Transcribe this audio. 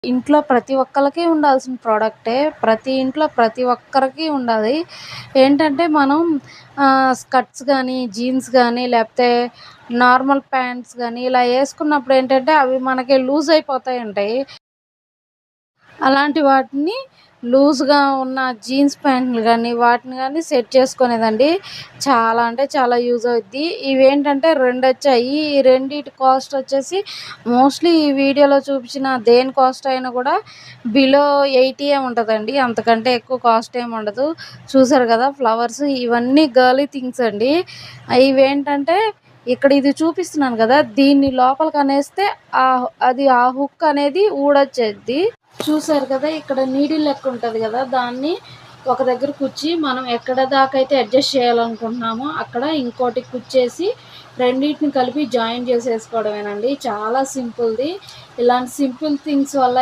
ఇంట్లో ప్రతి ఒక్కళ్ళకి ఉండాల్సిన ప్రోడక్టే. ప్రతి ఇంట్లో ప్రతి ఒక్కరికి ఉండాలి. ఏంటంటే మనం స్కర్ట్స్ గానీ, జీన్స్ గానీ, లేపోతే నార్మల్ ప్యాంట్స్ గానీ, ఇలా యేసుకున్నప్పుడు ఏంటంటే అవి మనకి లూజ్ అయిపోతాయంటాయి. అలాంటి వాటిని లూజ్‌గా ఉన్న జీన్స్ ప్యాంట్లు గానీ, వాటిని గానీ సెట్ చేసుకునేదండి. చాలా అంటే చాలా యూజ్ అవుద్ది. ఇవేంటంటే రెండొచ్చాయి. ఈ రెండిటి కాస్ట్ వచ్చేసి మోస్ట్‌లీ ఈ వీడియోలో చూపించిన దేని కాస్ట్ అయినా కూడా బిలో 80 ఉంటదండి. అంతకంటే ఎక్కువ కాస్ట్ ఏమి ఉండదు. చూసారు కదా! ఫ్లవర్స్ ఇవన్నీ గర్లీ థింగ్స్ అండి. ఇవేంటంటే ఇక్కడ ఇది చూపిస్తున్నాను కదా! దీన్ని లోపలికనేస్తే అది ఆ హుక్ అనేది ఊడొచ్చేద్ది. చూసారు కదా! ఇక్కడ నీడిల్ లెక్క ఉంటది కదా! దాన్ని ఒక దగ్గర కుచ్చి మనం ఎక్కడ దాకా అయితే అడ్జస్ట్ చేయాలనుకుంటున్నామో అక్కడ ఇంకోటి కుచ్చేసి రెండిటిని కలిపి జాయిన్ చేసేసుకోవడమేనండి. చాలా సింపుల్‌ది. ఇలాంటి సింపుల్ థింగ్స్ వల్ల